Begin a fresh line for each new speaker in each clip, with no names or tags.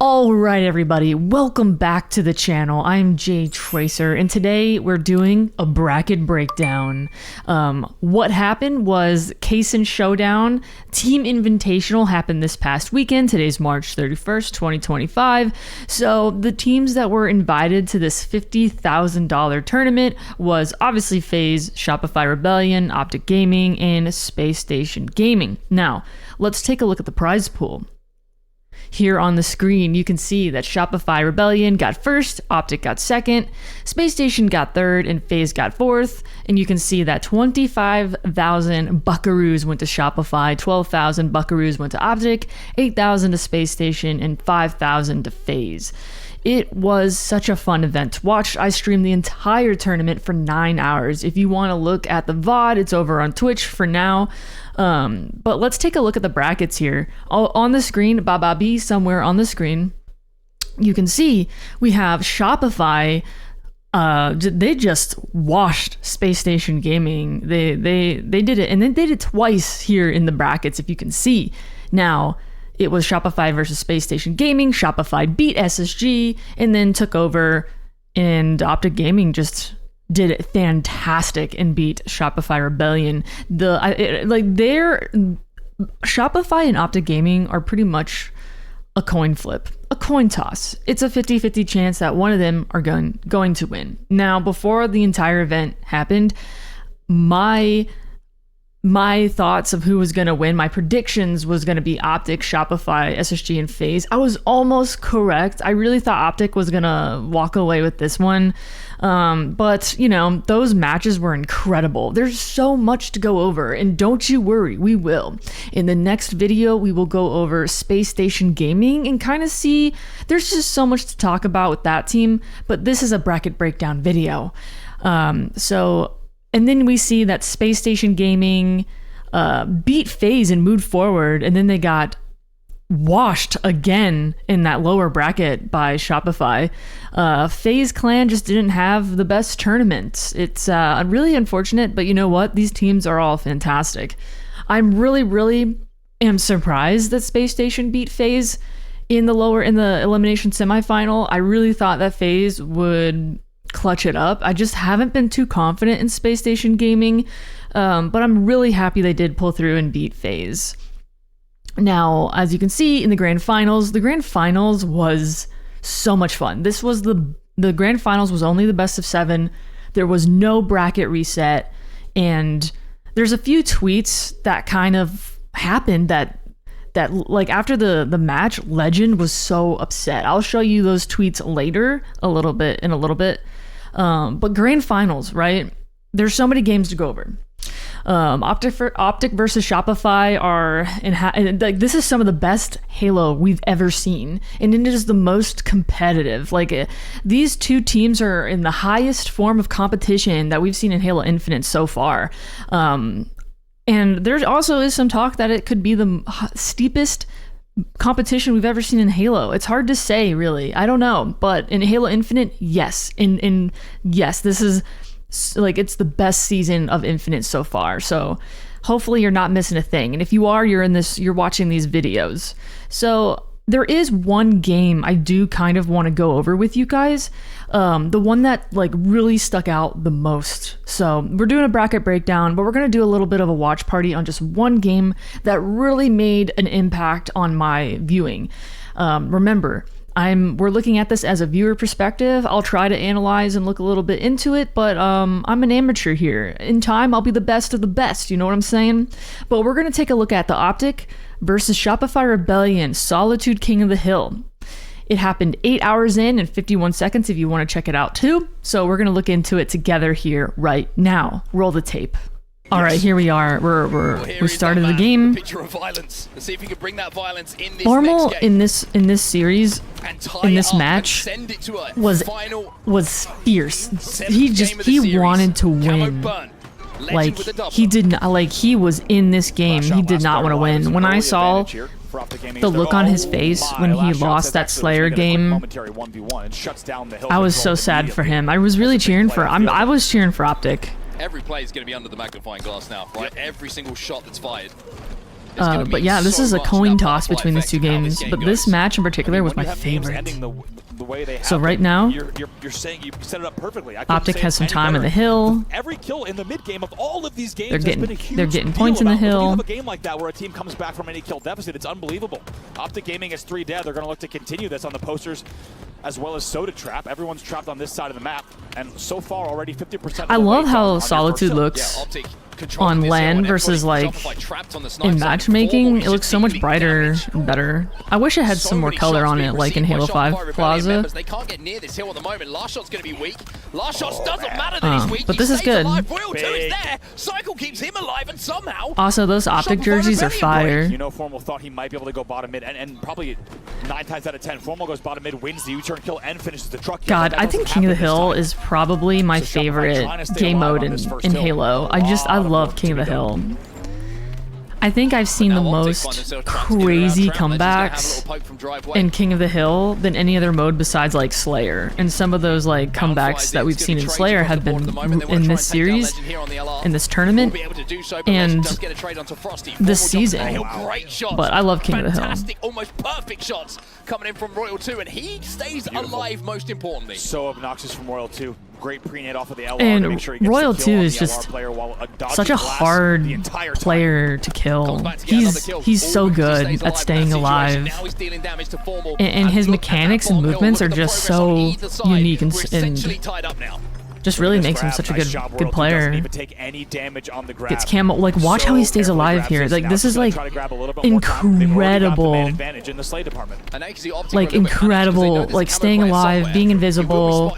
Alright everybody, welcome back to the channel. I'm Jay Tracer and today we're doing a bracket breakdown. What happened was Kaysan Showdown Team Invitational happened this past weekend. Today's March 31st, 2025. So the teams that were invited to this $50,000 tournament was obviously Faze, Shopify Rebellion, Optic Gaming, and Spacestation Gaming. Now, let's take a look at the prize pool. Here on the screen, you can see that Shopify Rebellion got first, Optic got second, Spacestation got third, and Faze got fourth. And you can see that 25,000 buckaroos went to Shopify, 12,000 buckaroos went to Optic, 8,000 to Spacestation, and 5,000 to Faze. It was such a fun event to watch. I streamed the entire tournament for 9 hours. If you want to look at the VOD, it's over on Twitch for now. But let's take a look at the brackets here. On the screen, Bababi, somewhere on the screen, you can see we have Shopify. They just washed Spacestation Gaming. They did it, and then they did it twice here in the brackets, if you can see. Now, it was Shopify versus Spacestation Gaming. Shopify beat SSG and then took over, and Optic Gaming just did it fantastic and beat Shopify Rebellion. Shopify and Optic Gaming are pretty much a coin flip, a coin toss. It's a 50-50 chance that one of them are going to win. Now, before the entire event happened, my thoughts of who was going to win, my predictions was going to be Optic, Shopify, SSG, and Faze. I was almost correct. I really thought Optic was going to walk away with this one. But, you know, those matches were incredible. There's so much to go over, and don't you worry, we will. In the next video, we will go over Spacestation Gaming and kind of see, there's just so much to talk about with that team, but this is a bracket breakdown video. And then we see that Spacestation Gaming beat Faze and moved forward, and then they got washed again in that lower bracket by Shopify. Faze Clan just didn't have the best tournament. It's really unfortunate, but you know what? These teams are all fantastic. I'm really am surprised that Spacestation beat Faze in the elimination semifinal. I really thought that Faze would clutch it up. I just haven't been too confident in Spacestation Gaming, but I'm really happy they did pull through and beat Faze. Now, as you can see in the grand finals was so much fun. This was the grand finals was only the best of 7. There was no bracket reset, and there's a few tweets that kind of happened that like after the match, Legend was so upset. I'll show you those tweets later in a little bit. But grand finals, right? There's so many games to go over. Optic versus Shopify like this is some of the best Halo we've ever seen, and it is the most competitive. These two teams are in the highest form of competition that we've seen in Halo Infinite so far. And there also is some talk that it could be the steepest competition we've ever seen in Halo. It's hard to say, really. I don't know, but in Halo Infinite, yes. Yes, this is it's the best season of Infinite so far. So hopefully you're not missing a thing. And if you are, you're watching these videos. So there is one game I do kind of want to go over with you guys. The one that really stuck out the most. So we're doing a bracket breakdown, but we're going to do a little bit of a watch party on just one game that really made an impact on my viewing. Remember, we're looking at this as a viewer perspective. I'll try to analyze and look a little bit into it, but I'm an amateur here. In time, I'll be the best of the best, you know what I'm saying? But we're going to take a look at the Optic versus Shopify Rebellion, Solitude King of the Hill. It happened 8 hours in and 51 seconds if you want to check it out too. So we're going to look into it together here right now. Roll the tape. All right, here we are. We started the game.
Picture of violence. Let's see if we can bring that violence in this
Normal
next game.
in this series, in this match, was fierce. He wanted to win. He did not, he was in this game. He did not want to win. When I saw the look on his face when he lost that Slayer game, I was so sad for him. I was really cheering for I was cheering for Optic.
Every play is going to be under the magnifying glass now, right? Every single shot that's fired.
But yeah, this is a coin toss between these two games. But this match in particular was my favorite. So right now,
you're saying you set it up perfectly.
Optic has some time in the hill.
Every kill in the mid game of all of these games
they're getting points in the hill.
When you have a game like that where a team comes back from any kill deficit, it's unbelievable. Optic Gaming is 3 dead. They're going to look to continue this on the posters, as well as Soda Trap. Everyone's trapped on this side of the map, and so far already 50%.
I love how Solitude looks on land versus like in matchmaking. It looks so much brighter and better. I wish it had some more color on it, like in Halo 5 Plaza.
They can't get near this hill at the moment. Last shot's going to be weak. Last shots doesn't matter that he's weak.
But this is good.
Royal 2 is there. Cycle keeps him alive, and somehow.
Also, those Optic jerseys are fire.
You know, Formal thought he might be able to go bottom mid, and probably 9 times out of 10, Formal goes bottom mid, wins the U-turn kill, and finishes the truck.
God, I think King of the Hill is probably my favorite game mode in Halo. I love King of the Hill. I think I've seen the most crazy comebacks in King of the Hill than any other mode besides like Slayer. And some of those like comebacks that we've seen in Slayer have been in this series, in this tournament, and this season. But I love King of the Hill.
Fantastic, almost perfect shots coming in from Royal 2, and he stays alive most importantly.
So obnoxious from Royal 2. Great pre-nade off of the LR
and
to make sure he gets
Royal
the
2
kill
is just such a hard player to kill. He's so good at staying alive, and his mechanics and movements are just so unique and just really makes him such a good player. Gets camo, like watch how he stays alive here. Like this is like incredible, like incredible, like staying alive, being invisible.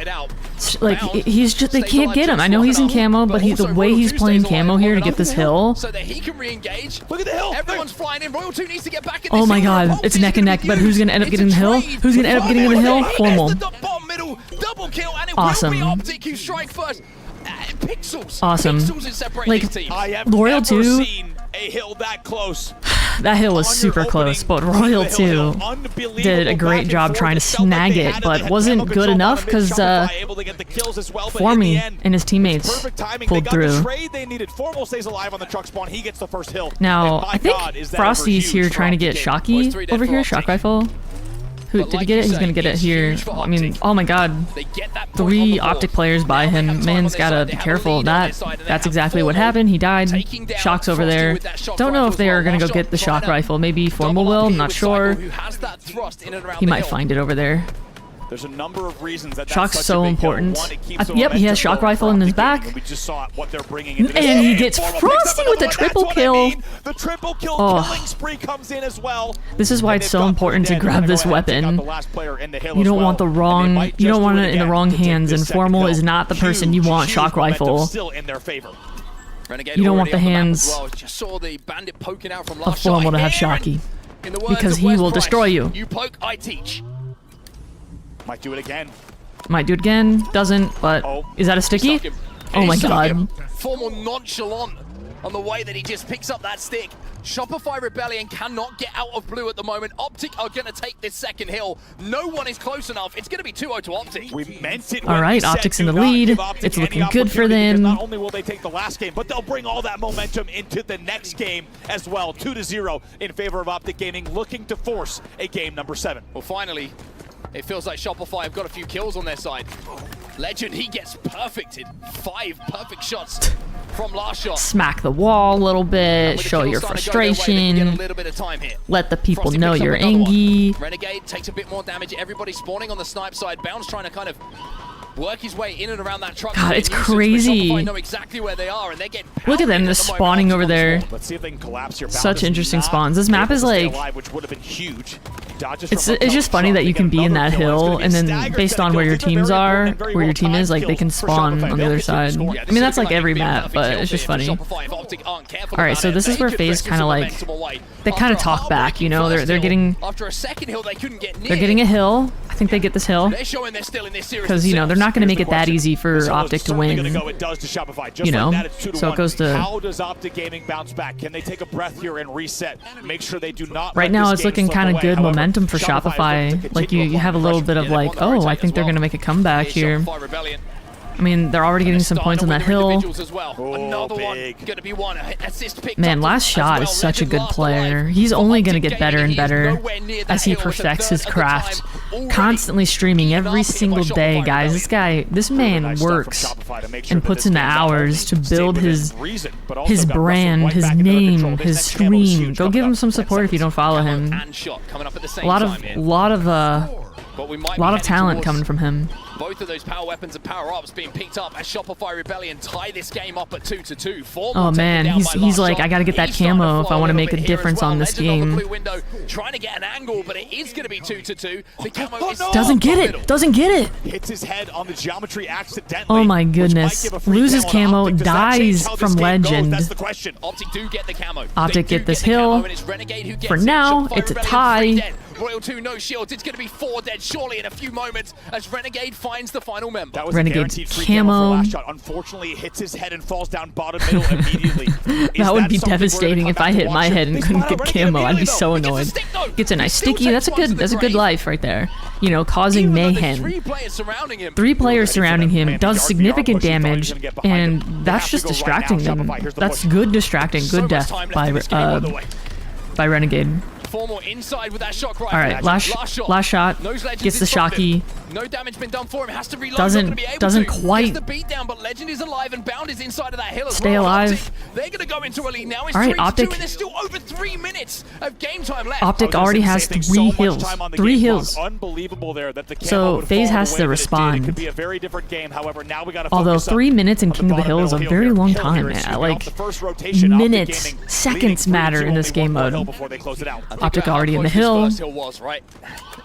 Like he's just, they can't get him. I know he's in camo, but the way he's playing camo here to get this hill.
So that he can re-engage. Look at the hill. Everyone's flying in. Royal 2 needs to get back in.
Oh my God, it's neck and neck. But who's gonna end up getting the hill? Who's gonna end up getting in the hill? Formal.
Double kill, and it
awesome.
will be Optic who strike first. Pixels.
Awesome.
Pixels
like Royal 2.
A hill that close.
That hill was super close, but Royal 2 did a great job trying to snag it, but wasn't good enough because Formy and his teammates pulled through. Now, I think Frosty's here trying to get Shocky over here, Shock Rifle. Who did he get it? He's gonna get it here. I mean, oh my God, 3 Optic players by him. Man's gotta be careful of that. That's exactly what happened. He died. Shock's over there. Don't know if they are gonna go get the Shock Rifle. Maybe Formal will. I'm not sure. He might find it over there.
There's a number of reasons that
Shock's so important. Yep, he has Shock Rifle in his back. And he gets Frosty with a triple kill.
The triple kill killing spree comes in as well.
This is why it's so important to grab this weapon. You don't want you don't want it in the wrong hands, and Formal is not the person you want Shock Rifle. You don't want the hands of Formal to have Shocky, because he will destroy you.
You poke, I teach.
Might do it again.
Might do it again. Doesn't, but is that a sticky? Oh my God.
Formal nonchalant on the way that he just picks up that stick. Shopify Rebellion cannot get out of blue at the moment. Optic are going to take this second hill. No one is close enough. It's going to be 2-0 to Optic.
We meant it.
All right, Optic's in the lead. It's looking good for them.
Not only will they take the last game, but they'll bring all that momentum into the next game as well. 2-0 in favor of Optic Gaming, looking to force a game number 7.
Well, finally, it feels like Shopify have got a few kills on their side. Legend, he gets perfected. 5 perfect shots from last shot.
Smack the wall a little bit, show your frustration. Let the people know you're angry.
Renegade takes a bit more damage. Everybody spawning on the snipe side. Bounce trying to kind of work his way in and around that truck.
God, it's crazy.
Know exactly where they are, and they're getting
look at them, they're spawning over there.
Let's see if they can collapse here.
Such interesting spawns. This map is like,
which would have been huge.
It's just funny that you can be in that hill, and then based on where your teams are, where your team is, like they can spawn on the other side. I mean, that's like every map, but it's just funny. All right, so this is where Faze kind of like, they kind of talk back, you know. They're getting a hill. I think they get this hill because you know they're not going to make it that easy for Optic to win. You know, so it goes to.
How does Optic Gaming bounce back? Can they take a breath here and reset? Make sure they do not.
Right now, it's looking kind of good momentum for Shopify. Like you have a little bit of like, oh, I think they're going to make a comeback here. I mean, they're already getting some points on that hill.
As well. Another one gonna be one assist picked
Man,
up
Last Shot is such a good player. He's only going to get better and better as he perfects his craft. Constantly streaming every single day, guys. This man works and puts in the hours to build his brand, his name, his stream. Go give him some support if you don't follow him. A lot of talent coming from him.
Both of those power weapons and power-ups being picked up as Shopify Rebellion tie this game up at 2-2.
Oh man, he's like, I gotta get that camo if I want to make a difference on this game.
Trying to get an angle, but it is going to be 2-2. The camo is
doesn't get it.
Hits his head on the geometry accidentally.
Oh my goodness. Loses camo, dies from legend.
That's the question.
Optic do get the camo.
Optic get this hill. For now, it's a tie.
Royal 2, no shields. It's going to be 4 dead, surely, in a few moments as Renegade finds the final member.
That was
Renegade
a free
camo.
Last shot. Unfortunately, it hits his head and falls down bottom middle immediately.
That would be devastating if I hit my head and couldn't get camo. I'd be so annoyed. Gets a nice sticky. That's a good life right there. You know, causing mayhem. 3 players surrounding him does significant damage, and that's just distracting them. That's good distracting. Good death by Renegade.
Formal inside with that shock rifle.
All right, last shot gets the shocky.
No damage been done for him. Has to reload.
Doesn't quite.
Gets the beat down, but Legend is alive and Bound is inside of that hill as
Stay
well.
alive.
Optic, they're gonna go into a lead now. It's
all right,
3-2,
Optic.
and there's still over 3 minutes of game time left.
Optic already has 3 hills. 3 hills.
Unbelievable there that the
so Faze has to respond.
It could be a very different game. However, now we gotta
although 3 minutes in King of the Hill is a very long time, man. Like minutes, seconds matter in this game mode. Optic already in the hill.
Was right.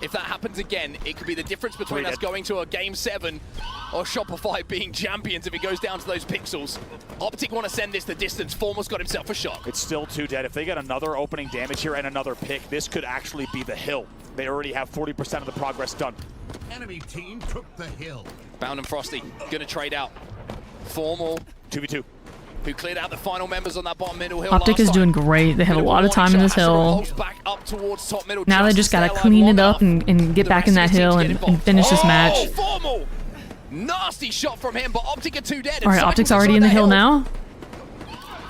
If that happens again, it could be the difference between us going to a Game 7 or Shopify being champions if it goes down to those pixels. Optic want to send this the distance. Formal's got himself a shot.
It's still 2 dead. If they get another opening damage here and another pick, this could actually be the hill. They already have 40% of the progress done.
Enemy team took the hill.
Bound and Frosty gonna trade out. Formal
2v2.
Who cleared out the final members on that bottom middle hill.
Optic is doing great. They have a lot of time in this hill. Now they just gotta clean it up and get back in that hill and finish this match.
Formal! Nasty shot from him, but Optic are 2 dead.
All right, Optic's already in the hill now.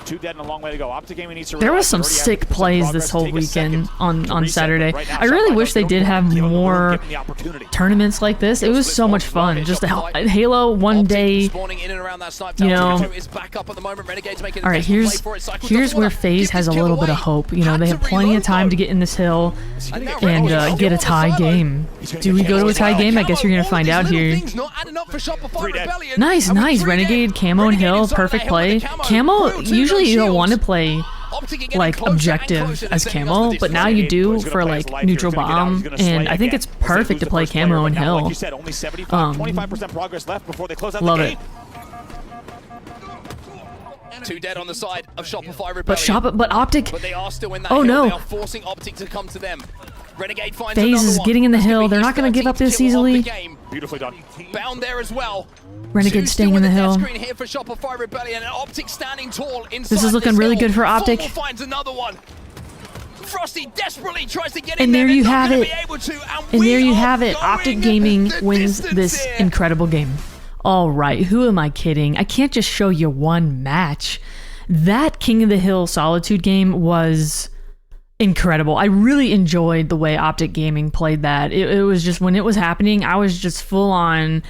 2 dead and a long way to go. Optic Gaming needs to.
There was some sick plays this whole weekend on Saturday. I really wish they did have more tournaments like this. It was so much fun. Just Halo one day, you know. All right, here's where FaZe has a little bit of hope. You know, they have plenty of time to get in this hill and get a tie game. Do we go to a tie game? I guess you're gonna find out here. Nice. Renegade, camo and hill, perfect play. Camo, usually you don't want to play like objective as camo, but now you do for like neutral bomb, and I think it's perfect to play camo and hill. Love it.
2 dead on the side of Shopify Rebellion.
But Optic.
But they are still in that
oh
hill.
no!
They are forcing Optic to come to them. Renegade finds
FaZe is getting in the hill. They're not going to give up this easily.
Beautifully done.
Bound there as well.
Renegade staying in the hill.
Here for Shopify Rebellion, and Optic standing tall inside.
This is looking really good for Optic.
Finds another one. Frosty desperately tries to get in
and there you have it.
And
there you have it. Optic Gaming wins this incredible game. All right, who am I kidding? I can't just show you one match. That King of the Hill Solitude game was incredible. I really enjoyed the way Optic Gaming played that. It was just, when it was happening, I was just full on.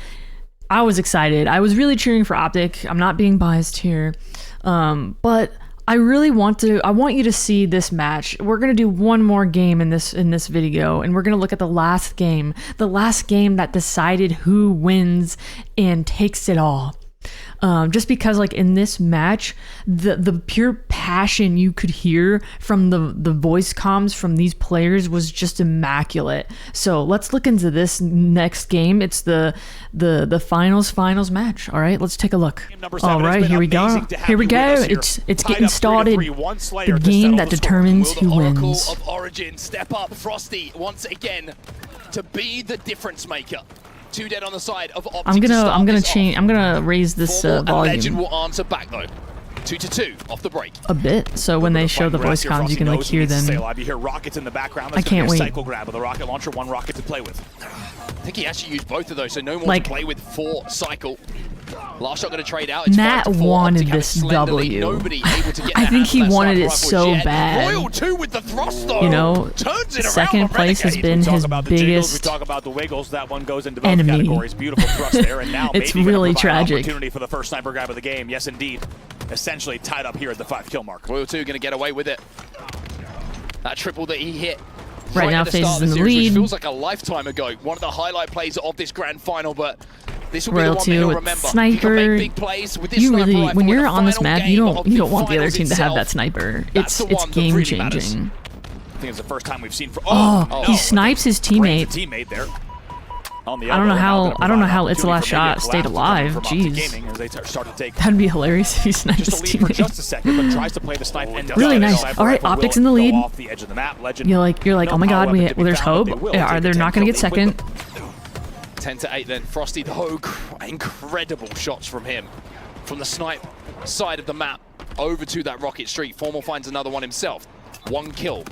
I was excited. I was really cheering for Optic. I'm not being biased here, but I really want you to see this match. We're gonna do one more game in this video, and we're gonna look at the last game that decided who wins and takes it all. Just because, like, in this match, the pure passion you could hear from the voice comms from these players was just immaculate. So let's look into this next game. It's the finals match. All right, let's take a look. All right, here we go. It's getting started. The game that determines who wins.
Of Origin, step up, Frosty once again to be the difference maker. 2 dead on the side of Optic.
I'm gonna raise this volume.
Legend will answer back though. 2-2 off the break.
A bit, so when they show the voice comms, you can like hear them.
You hear rockets in the background.
I can't wait.
Cycle grab with a rocket launcher, 1 rocket to play with.
I think he actually used both of those, so no more to play with for Cycle. Last shot going to trade out. It's
Matt
5-4.
wanted
Optic have it
this
slenderly.
W.
Nobody able to get
I
their
think
hands
he
on that
wanted
sniper
it
rifle
so
yet.
bad.
Royal 2 with the thrust though.
You know,
turns it around
second
on
place has
Renegade.
been
We talk
his
about the jiggles, we
biggest
talk about the wiggles. That one goes into both
enemy.
categories. Beautiful thrust there, and now
It's
maybe
really
gonna provide an
tragic.
opportunity for the first sniper grab of the game. Yes, indeed. Essentially tied up here at the 5-kill mark.
Royal 2 going to get away with it. That triple that he hit
Right now,
at the
Faze
start
is
of
in the
series, which
lead.
feels like a lifetime ago. One of the highlight plays of this grand final, but this will be
Royal
the one
2
that he'll
with
remember.
sniper.
He can make big plays with this
You
sniper
really,
rifle
when
in
you're
the
on this
final
map, you
game
don't
of
you
the
don't want the other
finals
team to have that
itself.
sniper.
That's
It's
the one that
game
really matters.
changing.
I think it's the first time we've seen.
Oh,
no.
he snipes his
Brings
teammate.
the teammate there. On the
I don't know
elbow,
how-
now gonna
I don't know
provide
how It's the
opportunity
Last
for maybe a
Shot stayed
collapse
alive.
from Optic
Jeez.
Gaming as they start to take
That'd be hilarious if he sniped his
just a lead for just a
teammate.
second, but tries to play the snipe and does
Really
it.
nice.
Sniper
All right,
rifle
Optic's
will
in the
go
lead.
off the edge of the map. Legend,
You're like,
no
oh my
power
god,
weapon to be
there's
found, but
hope.
they will
Yeah,
take
they're
the
not gonna
10
get
kill lead
second.
quickly.
10-8 then. Frosty though, incredible shots from him. From the snipe side of the map over to that Rocket Street. Formal finds another one himself. 1 kill.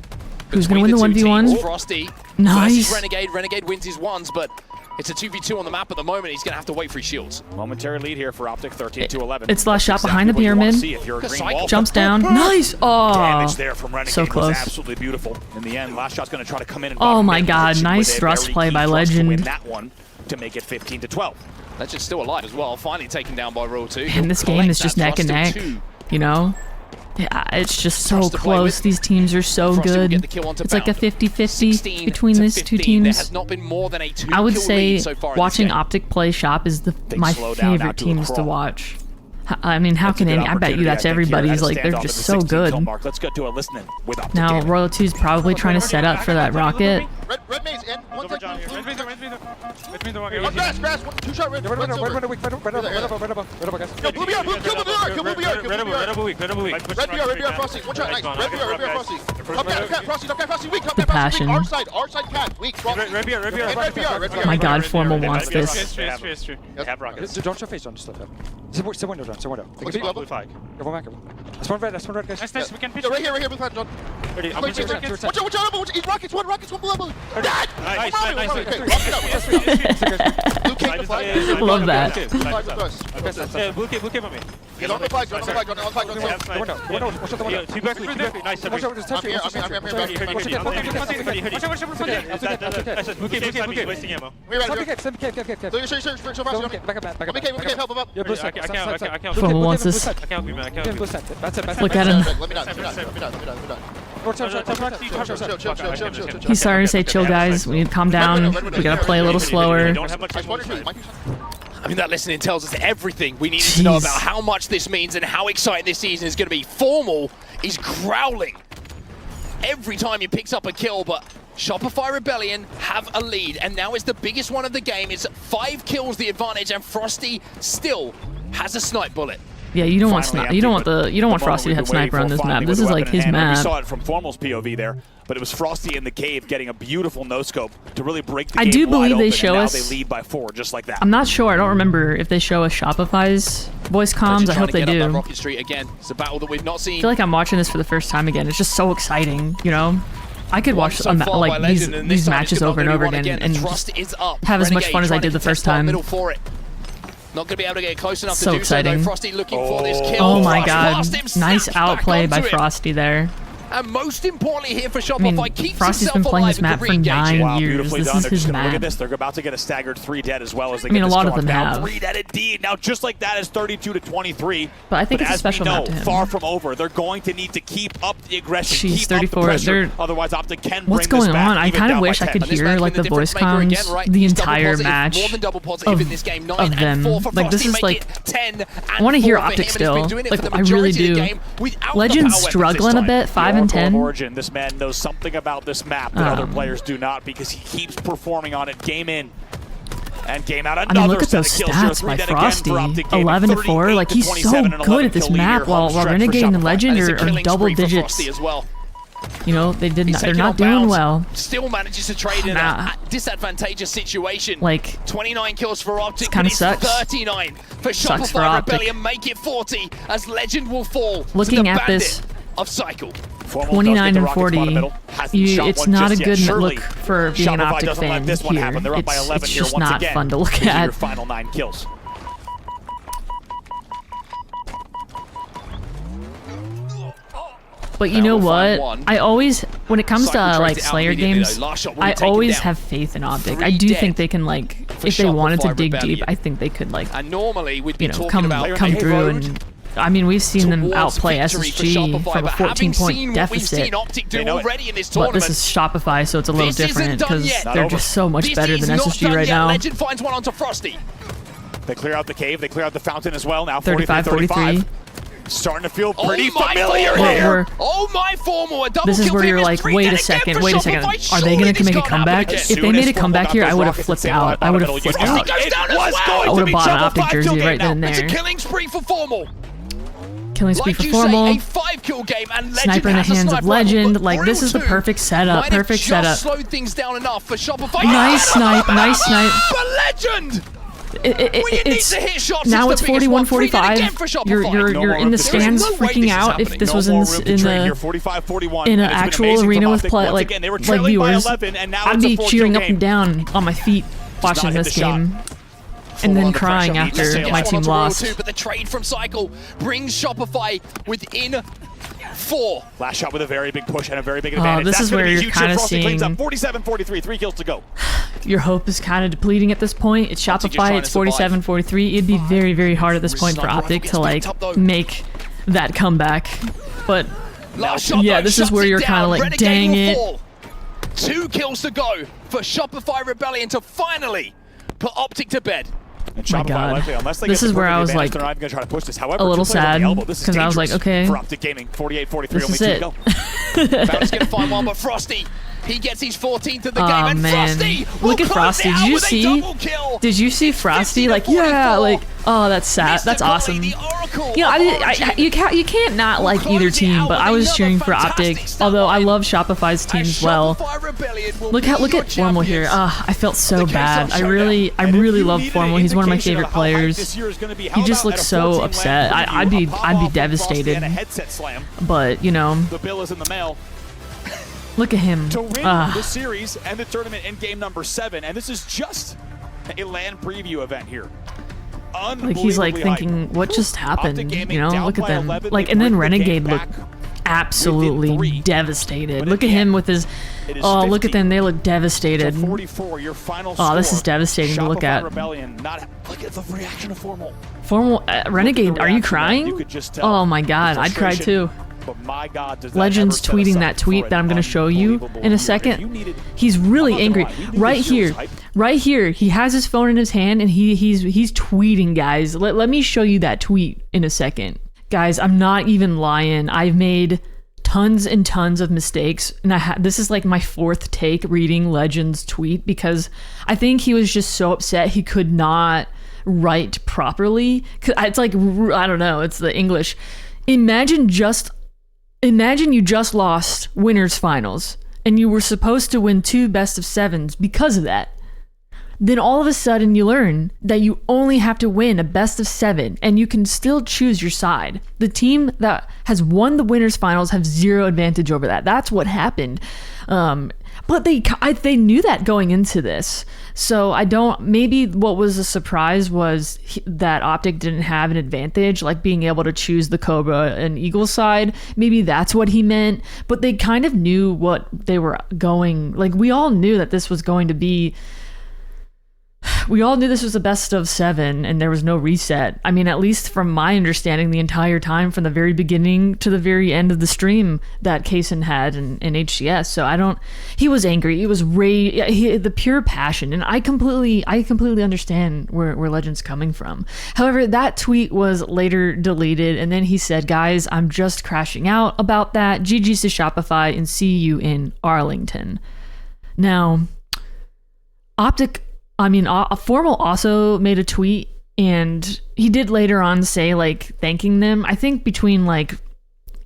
Who's gonna
between
win the
two
1v1?
teams. Frosty
Nice.
versus Renegade. Renegade wins his ones, but it's a 2v2 on the map at the moment. He's going to have to wait for his shields.
Momentary lead here for Optic, 13-11.
It's Last Shot
Exactly
behind the
what you wanna
pyramid.
see if you're a green
Cycle.
wall.
Jumps down. Nice. Oh,
Damage there from Renegade
so close.
was absolutely beautiful. In the end, Last Shot's going to try to come in and
Oh
bottom
my
mid
God,
position
nice
with a
thrust
very
play
key
by
thrust to win
Legend.
that one to make it 15-12.
Legend's still alive as well. Finally taken down by Royal 2.
And this game is just neck and neck. You know, yeah, it's just so
Thrust to play
close.
with.
These teams are so
Frosty will
good.
get the kill onto
It's like a
Bound.
50-50
16
between
to
these two
15. There
teams.
has not been more than a 2
I would
kill
say
lead so far in
watching
this game.
Optic play Shop is
Big
my
slow down now
favorite
to a
teams to
crawl.
watch. I mean, how can any? I bet you that's everybody's. Like, they're just so good.
Let's get to a listening with Optic
Now
Gaming.
Royal 2's probably trying to set up for that rocket.
Red maze in. One
Over
side.
John here. Red maze,
One grass. Two shot red. Red silver. Yo, blue BR. Kill blue BR. Kill blue BR. Red BR. Frosty. One shot. Nice. Red BR. Frosty. Top cat. Frosty. Top cat. Frosty. Weak. Top
The
cat. Frosty.
passion.
Our side. Cat. Weak. Frosty.
Red BR.
And red BR.
My God, Formal wants this.
It's true.
Have rockets.
Don't show face, John. Just left. It's a window, John. It's a window.
Okay, blue level.
Careful back. That's one red, guys.
Nice, we can pitch.
Yo, right here, blue plant, John.
Ready,
Watch out, Eat rockets, one blue level. Dad!
Nice.
Okay, rock it up. Blue cake, the flag.
Love that.
Flag with us.
Yeah, blue came on me.
Get on the flag, John. On the flag.
Window. Watch out the window.
Two back. Nice.
Watch out, just touch
I'm here.
Blue came. Wasting ammo.
We ready,
Cave. So fast.
Back up, help him up.
Yeah, blue
I can't.
Formal wants this.
I can't be, man. I can't be.
Blue side. That's it.
Look at him.
Let me done. Chill.
He's starting to say, "Chill, guys. We need to calm down. We gotta play a little slower."
Don't have much
Nice water tree.
I mean, that listening tells us everything we needed to know about how much this means and how exciting this season is going to be. Formal is growling every time he picks up a kill, but Shopify Rebellion have a lead, and now it's the biggest one of the game. It's 5 kills the advantage, and Frosty still has a snipe bullet.
Yeah, you don't want
Finally,
you don't want
empty,
you don't want
the moment
Frosty to have
we've been waiting
sniper on
for,
this
finally
map.
with
This is
a
like
weapon
his
in hand. We
map.
saw it from Formal's POV there, but it was Frosty in the cave getting a beautiful no-scope to really break the
I
game
do
wide
believe they
open, and
show
now
us-
they lead by 4 just like that.
I'm not sure. I don't remember if they show us Shopify's voice comms. I hope they do.
Rocket Street again. It's a battle that we've not seen.
I feel like I'm watching this for the first time again. It's just so exciting, you know? I could watch
so far by
like
Legend, and this
these
time
matches
it's gonna
over and
be
over
one
again
The
and
thrust
just
is up.
have as much
Renegade
fun as I
trying
did
to
the first
contest that
time.
middle for it. Not going to be able to get close enough
So
to do so,
exciting.
though. Frosty looking for this kill.
Oh my
Frost
God.
past him,
Nice
snaps back
outplay by
onto him.
Frosty there.
And most importantly here for
I
Shopify,
mean,
keeps
Frosty's
himself
been playing
alive
this map
and
for
can re-engage
9
it.
Wow,
years.
beautifully
This
done.
is
They're
his
just gonna look
map.
at this. They're about to get a staggered 3 dead as well as they
I mean,
get
a
this
lot of
clock
them
down.
have.
3 dead indeed. Now, just like that is 32-23.
But I think it's a
as
special
we know,
map to him.
far from over. They're going to need to keep up the aggression,
Jeez,
keep
34.
up the pressure.
They're-
Otherwise, Optic can
What's
bring this
going
back
on? I
even
kind of
down by
wish I
10.
could
And this
hear
man's
like
been
the
the
voice
difference maker
comms
again, right?
the
He's double
entire
positive,
match
more than double positive in this game. 9
of
and
them.
4 for
Like, this
Frosty,
is
make
like-
it 10 and
I want to hear
4 for
Optic
him, and he's
still.
been doing it
Like,
for the
I really
majority of the
do.
game without the
Legend's
power weapons
struggling
this
a
time.
bit, 5 and
Oracle of
10.
Origin. This man knows something about this map that other
Um,
players do not because he keeps performing on it game in and game out.
I
Another
mean, look at
set
those
of kills here.
stats
3
by
dead again
Frosty.
for Optic Gaming.
11-4. Like, he's so
38-27 and
good at this
11 kill
map
leader.
while
Home stretch for
Renegade and
Shopify.
Legend
And it's a
are
killing
double
spree for
digits.
Frosty as well.
You know, they're
He's
not
taking on
doing
bounds,
well.
Still manages to trade in
Nah.
a disadvantageous situation.
Like,
29 kills for Optic,
kinda
but it's
sucks.
39 for
Sucks for
Shopify
Optic.
Rebellion. Make it 40 as Legend will fall
Looking
to the
at
bandit
this,
of Cycle.
Formal
29
does get the
and
rockets
40.
by the middle. Hasn't shot
It's
one
not a
just yet.
good
Surely
look for being an
Shopify
Optic
doesn't let
fan
this one
here.
happen. They're up by 11
It's
here
just
once
not
again.
fun to look
These are
at.
your final 9 kills.
But you know what? I always, when it comes to like Slayer games, I always have faith in Optic. I do think they can like, if they wanted to dig deep, I think they could like,
And normally we'd be
you know,
talking about
come
a
through
road
and. I mean, we've seen them
towards
outplay
victory for
SSG
Shopify,
from a
but having
14-point
seen what we've
deficit.
seen Optic do already in this
But
tournament,
this is Shopify, so it's a little
this isn't
different
done
because
yet.
they're just so much
This
better
is
than
not
SSG
done
right
yet.
now.
Legend finds one onto Frosty.
They clear out the cave. They clear out the fountain as well. Now
35, 43.
Starting to feel pretty
oh my
familiar
Formal.
here.
Oh my Formal, a double
This is
kill
where
for
you're
him.
like,
Three
wait
dead
a
again
second,
for
wait a second.
Shopify.
Are they
Surely
going to
this
make a
can't
comeback?
happen again.
If they made a comeback here, I would have flipped out. I would have flipped out.
Goes down as
was
well.
I would have bought an Optic jersey right then and
It's a
there.
killing spree for Formal.
Killing spree
Like
for
you
Formal.
say, a 5-kill game, and Legend
Sniper in the
has a
hands of
sniper
Legend.
rifle, but
Like, this is the
Brutal
perfect setup.
might have
Perfect
just
setup.
slowed things down enough for Shopify.
Nice snipe, nice snipe.
But Legend!
It's
to hit shots,
now
it's
it's
the biggest one.
41-45. You're in the stands freaking out if this was in an actual arena with like viewers. I'd be cheering up and down on my feet watching this game. And then crying after my team lost.
But the trade from Cycle brings Shopify within 4.
Last shot with a very big push and a very big advantage.
This is where you're kind of seeing
47-43, 3 kills to go.
your hope is kind of depleting at this point. It's Shopify, it's 47-43. It'd be very, very hard at this point for Optic to like make that comeback. But yeah, this is where you're kind of like, dang it.
2 kills to go for Shopify Rebellion to finally put Optic to bed.
My God, this is where I was like
they're not even gonna try to push this. However,
a little sad because I was like, okay,
for Optic Gaming, 48-43,
this
only
is
2
it.
to go.
Fountain's gonna find one, but Frosty, he gets his 14th of the game,
Oh
and
man,
Frosty
look at
will
Frosty.
close it
Did
out
you
with a
see?
double kill.
Did you see Frosty? Like, yeah, like, oh, that's sad. That's awesome. You know, you can't not like either team, but I was cheering for Optic. Although I love Shopify's team as well. Look at Formal here. I felt so bad. I really love Formal. He's one of my favorite players. He just looks so upset. I'd be devastated. But you know,
The bill is in the mail.
look at him.
To win the series and the tournament in game number 7, and this is just a LAN preview event here.
Like he's like thinking, what just happened? You know, look at them. Like, and then Renegade looked absolutely devastated. Look at him with his. Oh, look at them. They look devastated. Oh, this is devastating to look at.
Look at the reaction of Formal.
Formal Renegade, are you crying? Oh my God, I'd cry too.
But my God, does that
Legend's
ever set us
tweeting
up
that
for
tweet
an
that I'm going to show you in a
unbelievable
second.
year?
He's really
I'm not
angry.
gonna lie, we need
Right
this
here.
year's hype.
Right here. He has his phone in his hand and he's tweeting, guys. Let me show you that tweet in a second. Guys, I'm not even lying. I've made tons and tons of mistakes, and this is like my 4th take reading Legend's tweet because I think he was just so upset he could not write properly. It's like, I don't know, it's the English. Imagine you just lost winners finals and you were supposed to win 2 best of 7s because of that. Then all of a sudden you learn that you only have to win a best of 7 and you can still choose your side. The team that has won the winners finals have 0 advantage over that. That's what happened. But they knew that going into this. So maybe what was a surprise was that Optic didn't have an advantage, like being able to choose the Cobra and Eagle side. Maybe that's what he meant, but they kind of knew what they were going, like we all knew that this was going to be, we all knew this was a best of 7 and there was no reset. I mean, at least from my understanding, the entire time from the very beginning to the very end of the stream that Kaysan had in HCS. So he was angry. It was the pure passion. And I completely understand where Legend's coming from. However, that tweet was later deleted. And then he said, guys, I'm just crashing out about that. GG's to Shopify and see you in Arlington. Now, Formal also made a tweet and he did later on say like thanking them. I think between like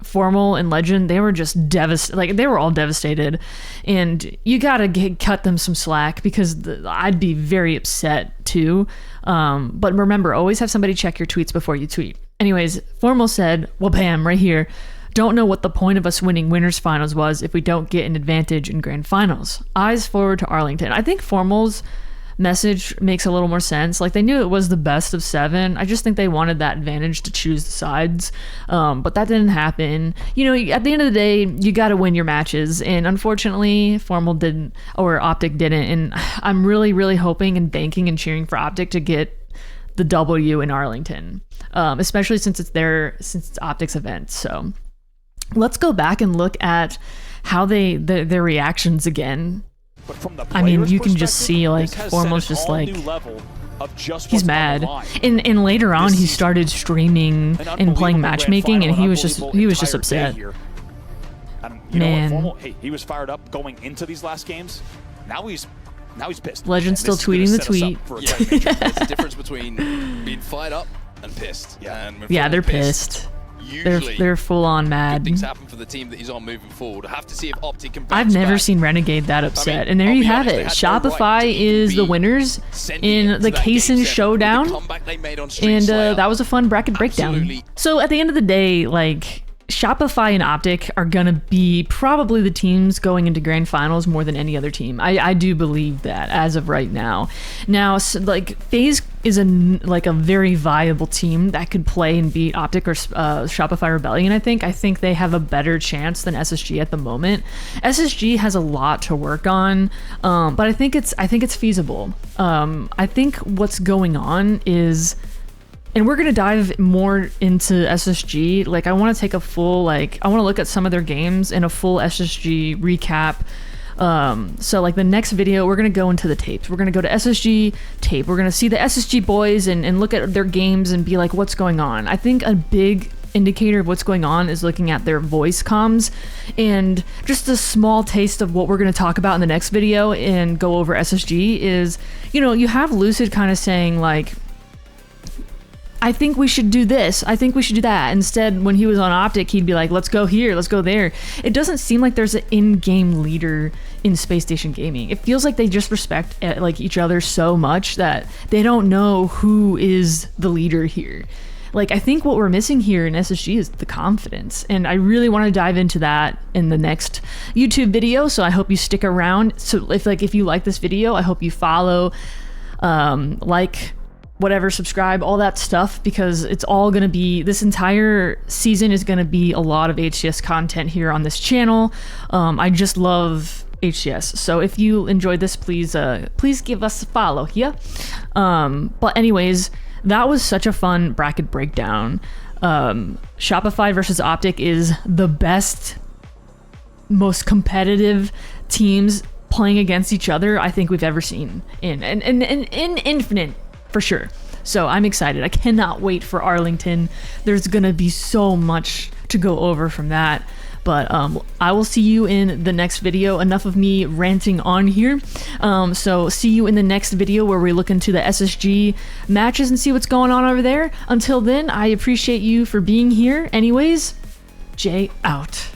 Formal and Legend, they were just devastated. Like they were all devastated, and you gotta cut them some slack because I'd be very upset too. But remember, always have somebody check your tweets before you tweet. Anyways, Formal said, well, bam, right here. Don't know what the point of us winning winners finals was if we don't get an advantage in grand finals. Eyes forward to Arlington. I think Formal's message makes a little more sense. Like, they knew it was the best of 7. I just think they wanted that advantage to choose the sides, but that didn't happen. You know, at the end of the day, you got to win your matches, and unfortunately Formal didn't, or Optic didn't, and I'm really, really hoping and banking and cheering for Optic to get the W in Arlington, especially since it's Optic's event. So let's go back and look at how their reactions again.
But from the
I mean, you can
player's
just see, like,
perspective, this has
Formal's
set an
just
all-new
like,
level of just
he's
what's on the
mad.
line.
And later on,
This
he
season,
started streaming
an
and playing
unbelievable grand
matchmaking,
final,
and
an
he was just
unbelievable
upset.
entire day here. And you
Man.
know what, Formal, hey, he was fired up going into these last games. Now he's pissed.
Legend's
And
still
this is gonna
tweeting the
set us up
tweet.
for a
Yeah,
tight match.
there's a difference between being fired up and pissed.
Yeah.
And when
Yeah, they're
Formal's
pissed.
Usually,
They're full on
good
mad.
things happen for the team that he's on moving forward. I have to see if Optic can bounce
I've never
back.
seen Renegade that upset.
mean,
And there
I'll
you
be
have
honest,
it.
they had no
Shopify
right to even
is the
be
winners
sending
in
it
the
to that game
Kaysan
7 with the
Showdown.
comeback they made on Street
And
Slayer.
that was a fun bracket breakdown.
Absolutely.
So at the end of the day, like, Shopify and Optic are gonna be probably the teams going into grand finals more than any other team. I do believe that as of right now. Now, like, FaZe is a very viable team that could play and beat Optic or Shopify Rebellion. I think they have a better chance than SSG at the moment. SSG has a lot to work on, but I think it's feasible. I think what's going on is, and we're going to dive more into SSG. Like, I want to take a full, I want to look at some of their games and a full SSG recap. So, like, the next video, we're going to go into the tapes. We're going to go to SSG tape. We're going to see the SSG boys and look at their games and be like, what's going on? I think a big indicator of what's going on is looking at their voice comms, and just a small taste of what we're going to talk about in the next video and go over SSG is, you know, you have Lucid kind of saying, like, I think we should do this. I think we should do that. Instead, when he was on Optic, he'd be like, let's go here, let's go there. It doesn't seem like there's an in-game leader in Spacestation Gaming. It feels like they just respect like each other so much that they don't know who is the leader here. Like, I think what we're missing here in SSG is the confidence, and I really want to dive into that in the next YouTube video, so I hope you stick around. So if you like this video, I hope you follow, like, whatever, subscribe, all that stuff, because it's all going to be, this entire season is going to be a lot of HCS content here on this channel. I just love HCS, so if you enjoyed this, please give us a follow, yeah. But anyways, that was such a fun bracket breakdown. Shopify versus Optic is the best, most competitive teams playing against each other I think we've ever seen in Infinite, for sure. So I'm excited. I cannot wait for Arlington. There's gonna be so much to go over from that. But I will see you in the next video. Enough of me ranting on here. So see you in the next video where we look into the SSG matches and see what's going on over there. Until then, I appreciate you for being here. Anyways, Jay out.